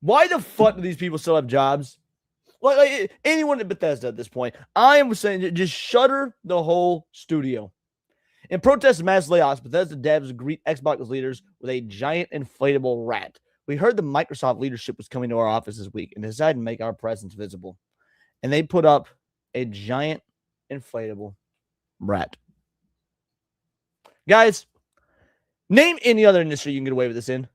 Why the fuck do these people still have jobs? Like anyone at Bethesda at this point, I am saying just shutter the whole studio. In protest of mass layoffs, Bethesda devs greet Xbox leaders with a giant inflatable rat. We heard the Microsoft leadership was coming to our office this week and decided to make our presence visible. And they put up a giant inflatable rat. Guys, name any other industry you can get away with this in.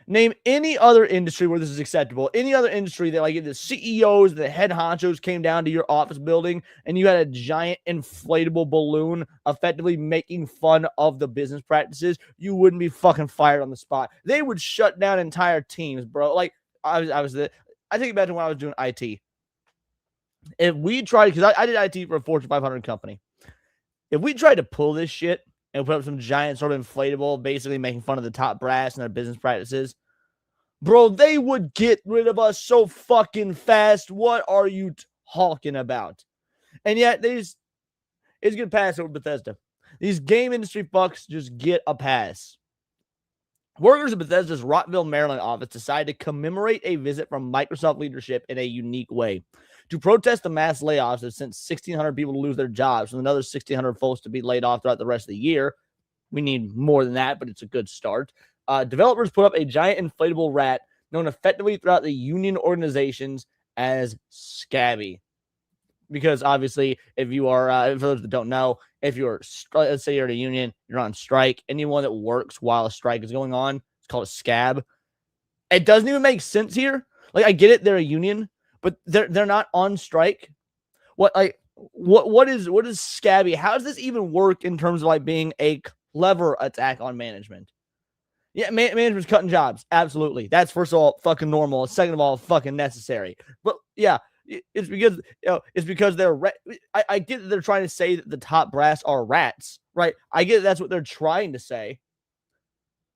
Name any other industry where this is acceptable. Any other industry that like the CEOs, the head honchos came down to your office building and you had a giant inflatable balloon effectively making fun of the business practices, you wouldn't be fucking fired on the spot. They would shut down entire teams, bro. Like I think back to when I was doing IT. If we tried, because I did IT for a Fortune 500 company. If we tried to pull this shit and put up some giant sort of inflatable, basically making fun of the top brass and their business practices, bro, they would get rid of us so fucking fast. What are you talking about? And yet, it's going to pass over Bethesda. These game industry fucks just get a pass. Workers at Bethesda's Rockville, Maryland office decided to commemorate a visit from Microsoft leadership in a unique way. To protest the mass layoffs that sent 1,600 people to lose their jobs and another 1,600 folks to be laid off throughout the rest of the year. We need more than that, but it's a good start. Developers put up a giant inflatable rat known effectively throughout the union organizations as Scabby. Because obviously, if you are, for those that don't know, if you're, let's say you're at a union, you're on strike, anyone that works while a strike is going on, it's called a scab. It doesn't even make sense here. Like, I get it, they're a union, but they're not on strike. What is Scabby? How does this even work in terms of like being a clever attack on management? Yeah, management's cutting jobs. Absolutely. That's first of all fucking normal. Second of all, fucking necessary. But yeah, it's because they're I get that they're trying to say that the top brass are rats, right? I get that's what they're trying to say.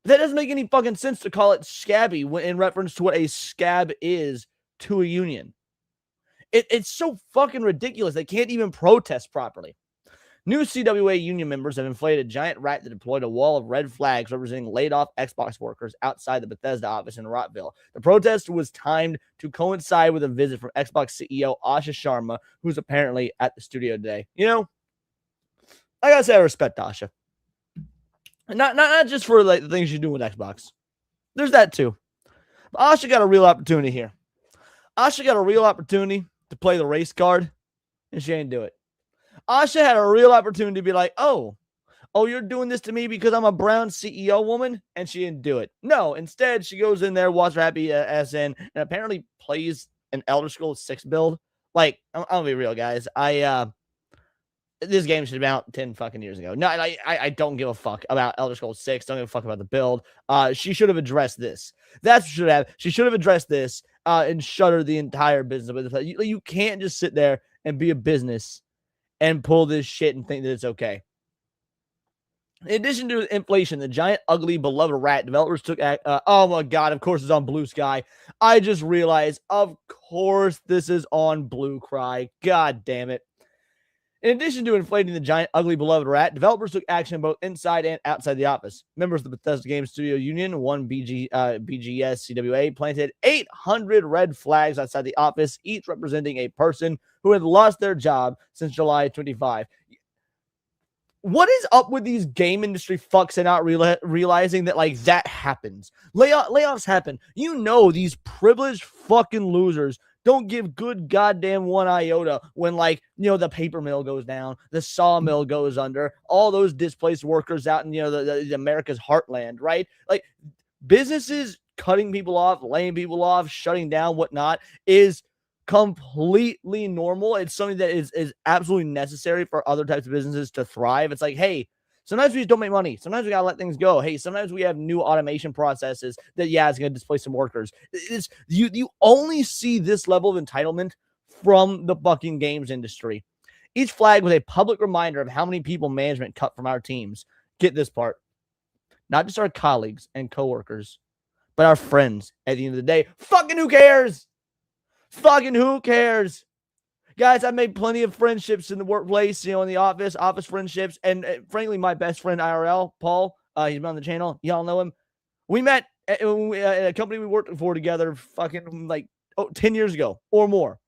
But that doesn't make any fucking sense to call it Scabby in reference to what a scab is to a union. It's so fucking ridiculous. They can't even protest properly. New CWA union members have inflated a giant rat that deployed a wall of red flags representing laid-off Xbox workers outside the Bethesda office in Rockville. The protest was timed to coincide with a visit from Xbox CEO Asha Sharma, who's apparently at the studio today. You know, I gotta say I respect Asha. Not just for like the things she's doing with Xbox. There's that too. But Asha got a real opportunity here. Asha got a real opportunity to play the race card, and she didn't do it. Asha had a real opportunity to be like, oh, you're doing this to me because I'm a brown CEO woman, and she didn't do it. No, instead, she goes in there, walks her happy ass in, and apparently plays an Elder Scrolls 6 build. Like, I'm gonna be real, guys. This game should have been out 10 fucking years ago. No, I don't give a fuck about Elder Scrolls 6. Don't give a fuck about the build. She should have addressed this. That's what she should have. She should have addressed this and shuttered the entire business. You can't just sit there and be a business and pull this shit and think that it's okay. In addition to inflation, the giant, ugly, beloved rat developers took oh my god, of course it's on Blue Sky. I just realized, of course this is on Blue Cry. God damn it. In addition to inflating the giant, ugly, beloved rat, developers took action both inside and outside the office. Members of the Bethesda Game Studio Union, one BGS CWA, planted 800 red flags outside the office, each representing a person who had lost their job since July 25. What is up with these game industry fucks and not realizing that, like, that happens? Layoffs happen. You know these privileged fucking losers don't give good goddamn one iota when, like, you know, the paper mill goes down, the sawmill goes under, all those displaced workers out in, you know, the America's heartland, right? Like, businesses cutting people off, laying people off, shutting down, whatnot, is completely normal. It's something that is absolutely necessary for other types of businesses to thrive. It's like, hey, sometimes we just don't make money. Sometimes we gotta let things go. Hey, sometimes we have new automation processes that, yeah, it's gonna displace some workers. You only see this level of entitlement from the fucking games industry. Each flag was a public reminder of how many people management cut from our teams. Get this part. Not just our colleagues and coworkers, but our friends at the end of the day. Fucking who cares? Fucking who cares? Guys, I've made plenty of friendships in the workplace, you know, in the office friendships. And frankly, my best friend IRL, Paul, he's been on the channel. Y'all know him. We met a company we worked for together fucking like 10 years ago or more.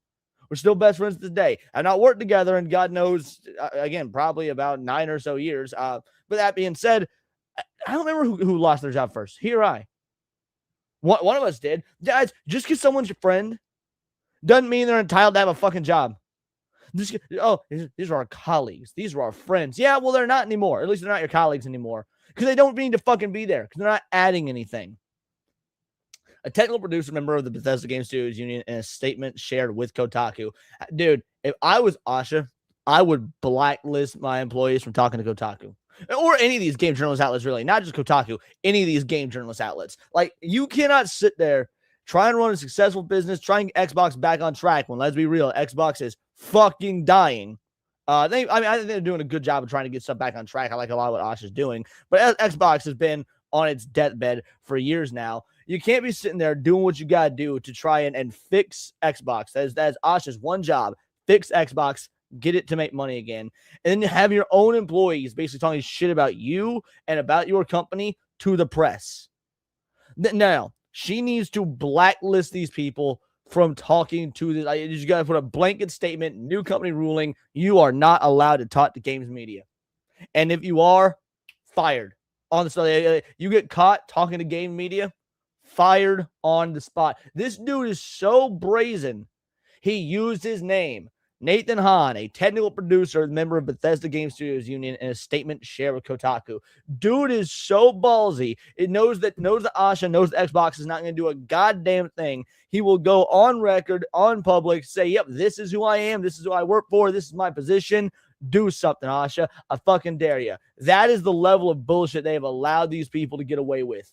We're still best friends to this day. I've not worked together in God knows, again, probably about 9 or so years. But that being said, I don't remember who lost their job first. He or I. One of us did. Guys, just because someone's your friend doesn't mean they're entitled to have a fucking job. These are our colleagues. These are our friends. Yeah, well, they're not anymore. At least they're not your colleagues anymore. Because they don't need to fucking be there. Because they're not adding anything. A technical producer member of the Bethesda Game Studios Union in a statement shared with Kotaku. Dude, if I was Asha, I would blacklist my employees from talking to Kotaku. Or any of these game journalist outlets, really. Not just Kotaku. Any of these game journalist outlets. Like, you cannot sit there, try and run a successful business, try and get Xbox back on track when, let's be real, Xbox is fucking dying. I think they're doing a good job of trying to get stuff back on track. I like a lot of what Asha's doing. But Xbox has been on its deathbed for years now. You can't be sitting there doing what you got to do to try and fix Xbox. That is Asha's one job. Fix Xbox, get it to make money again. And then have your own employees basically talking shit about you and about your company to the press. Now, she needs to blacklist these people from talking to this. You just got to put a blanket statement, new company ruling. You are not allowed to talk to games media. And if you are, fired. On the spot. You get caught talking to game media, fired on the spot. This dude is so brazen. He used his name, Nathan Hahn, a technical producer, member of Bethesda Game Studios Union, in a statement shared with Kotaku. Dude is so ballsy. It knows that Asha knows the Xbox is not going to do a goddamn thing. He will go on record, on public, say, yep, this is who I am. This is who I work for. This is my position. Do something, Asha. I fucking dare you. That is the level of bullshit they have allowed these people to get away with.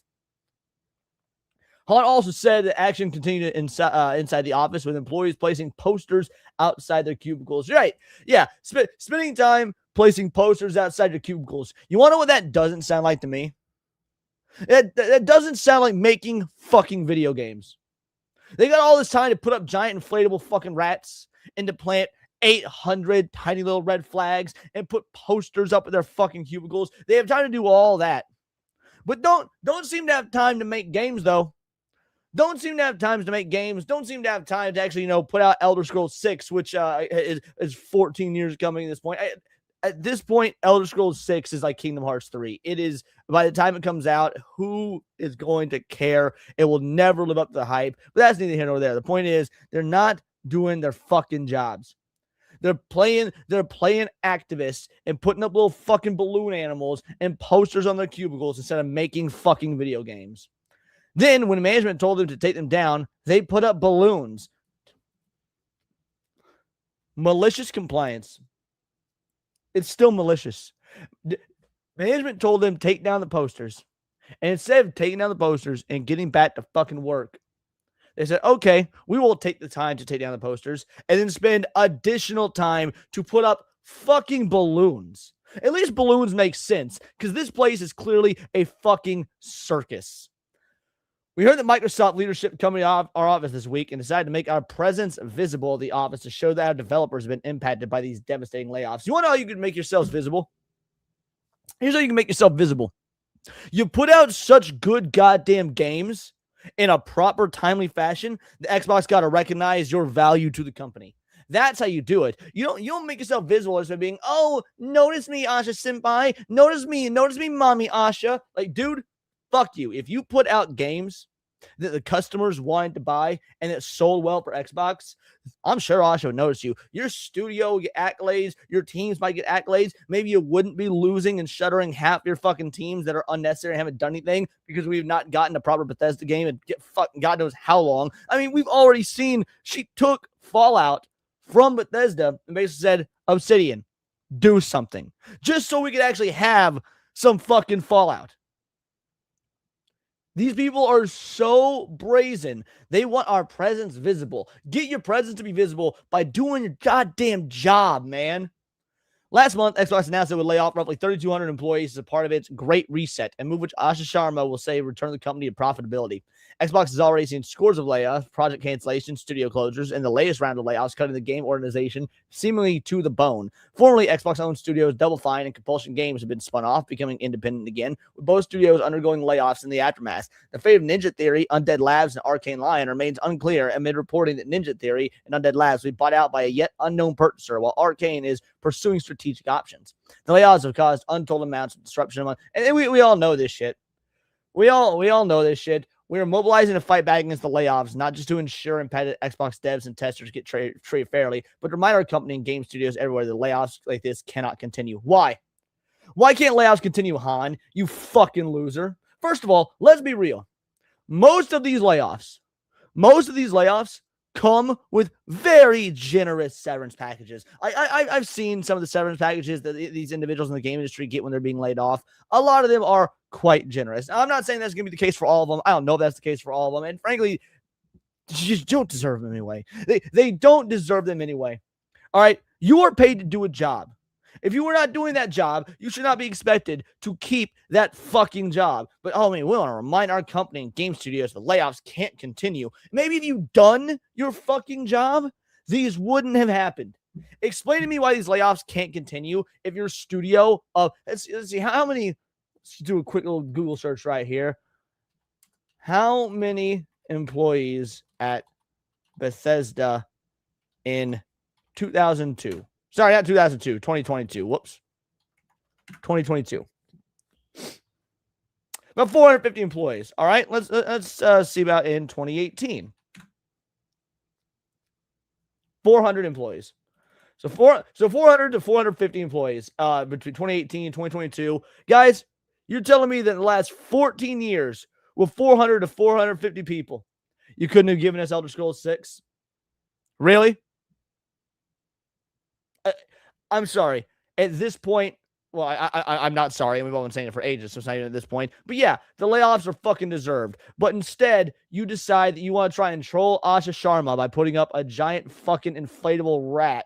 Hahn also said that action continued inside the office, with employees placing posters outside their cubicles. Right. Yeah. Spending time placing posters outside your cubicles. You want to know what that doesn't sound like to me? That doesn't sound like making fucking video games. They got all this time to put up giant inflatable fucking rats and to plant 800 tiny little red flags and put posters up at their fucking cubicles. They have time to do all that. But don't seem to have time to make games, though. Don't seem to have time to make games. Don't seem to have time to actually, put out Elder Scrolls 6, which is 14 years coming at this point. At this point, Elder Scrolls 6 is like Kingdom Hearts 3. It is, by the time it comes out, who is going to care? It will never live up to the hype. But that's neither here nor there. The point is, they're not doing their fucking jobs. They're playing activists and putting up little fucking balloon animals and posters on their cubicles instead of making fucking video games. Then, when management told them to take them down, they put up balloons. Malicious compliance. It's still malicious. Management told them to take down the posters. And instead of taking down the posters and getting back to fucking work, they said, okay, we will take the time to take down the posters and then spend additional time to put up fucking balloons. At least balloons make sense, because this place is clearly a fucking circus. We heard that Microsoft leadership coming to our office this week and decided to make our presence visible at the office to show that our developers have been impacted by these devastating layoffs. You want to know how you can make yourselves visible? Here's how you can make yourself visible. You put out such good goddamn games in a proper, timely fashion, the Xbox got to recognize your value to the company. That's how you do it. You don't make yourself visible as by being, oh, notice me, Asha Senpai. Notice me, mommy Asha. Like, dude, fuck you. If you put out games that the customers wanted to buy and it sold well for Xbox, I'm sure Asha would notice you. Your studio would get accolades. Your teams might get accolades. Maybe you wouldn't be losing and shuttering half your fucking teams that are unnecessary and haven't done anything because we've not gotten a proper Bethesda game and get fucking God knows how long. I mean, we've already seen she took Fallout from Bethesda and basically said, Obsidian, do something. Just so we could actually have some fucking Fallout. These people are so brazen. They want our presence visible. Get your presence to be visible by doing your goddamn job, man. Last month, Xbox announced it would lay off roughly 3,200 employees as a part of its Great Reset, a move which Asha Sharma will say returned the company to profitability. Xbox has already seen scores of layoffs, project cancellations, studio closures, and the latest round of layoffs cutting the game organization seemingly to the bone. Formerly Xbox-owned studios Double Fine and Compulsion Games have been spun off, becoming independent again, with both studios undergoing layoffs in the aftermath. The fate of Ninja Theory, Undead Labs, and Arcane Lion remains unclear amid reporting that Ninja Theory and Undead Labs will be bought out by a yet unknown purchaser, while Arcane is pursuing strategic options. The layoffs have caused untold amounts of disruption, and we all know this shit. We all know this shit. We are mobilizing to fight back against the layoffs, not just to ensure impeded Xbox devs and testers get treated fairly, but to remind our company and game studios everywhere that layoffs like this cannot continue. Why? Why can't layoffs continue, Han? You fucking loser. First of all, let's be real. Most of these layoffs come with very generous severance packages. I've seen some of the severance packages that these individuals in the game industry get when they're being laid off. A lot of them are quite generous. Now, I'm not saying that's going to be the case for all of them. I don't know if that's the case for all of them. And frankly, you just don't deserve them anyway. They don't deserve them anyway. All right? You are paid to do a job. If you were not doing that job, you should not be expected to keep that fucking job. But, oh, man, we want to remind our company and game studios the layoffs can't continue. Maybe if you'd done your fucking job, these wouldn't have happened. Explain to me why these layoffs can't continue if your studio of, let's see, how many, let's do a quick little Google search right here. How many employees at Bethesda in 2002? Sorry, not 2002, 2022. Whoops. 2022. About 450 employees. All right, let's see about in 2018. 400 employees. So 400 to 450 employees between 2018 and 2022. Guys, you're telling me that in the last 14 years with 400 to 450 people, you couldn't have given us Elder Scrolls 6? Really? I'm sorry. At this point, well, I'm not sorry. We've all been saying it for ages, so it's not even at this point. But yeah, the layoffs are fucking deserved. But instead, you decide that you want to try and troll Asha Sharma by putting up a giant fucking inflatable rat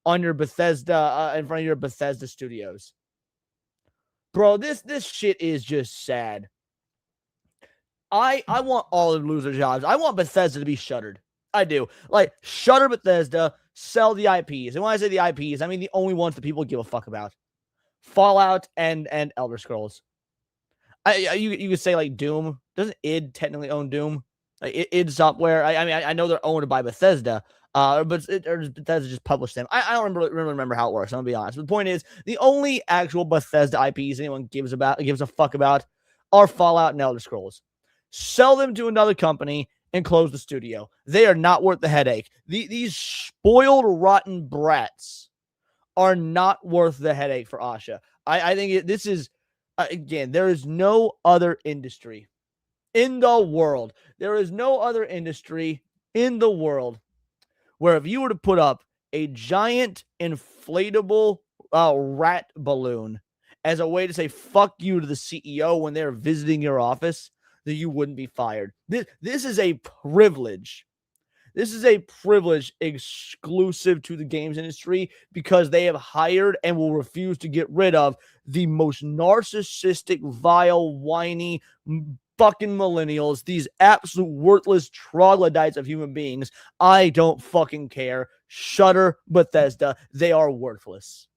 on your Bethesda, in front of your Bethesda studios. Bro, this shit is just sad. I want all the loser jobs. I want Bethesda to be shuttered. I do. Like, shutter Bethesda, sell the IPs. And when I say the IPs, I mean the only ones that people give a fuck about. Fallout and Elder Scrolls. You could say, like, Doom. Doesn't id technically own Doom? Like, id Software. I know they're owned by Bethesda, but Bethesda just published them. I don't remember how it works. I'm gonna be honest. But the point is, the only actual Bethesda IPs anyone gives a fuck about are Fallout and Elder Scrolls. Sell them to another company and close the studio. They are not worth the headache. These spoiled, rotten brats are not worth the headache for Asha. I think this is, again, there is no other industry in the world. There is no other industry in the world where if you were to put up a giant inflatable rat balloon as a way to say fuck you to the CEO when they're visiting your office, that you wouldn't be fired. This is a privilege. This is a privilege exclusive to the games industry because they have hired and will refuse to get rid of the most narcissistic, vile, whiny fucking millennials, these absolute worthless troglodytes of human beings. I don't fucking care. Shutter Bethesda. They are worthless.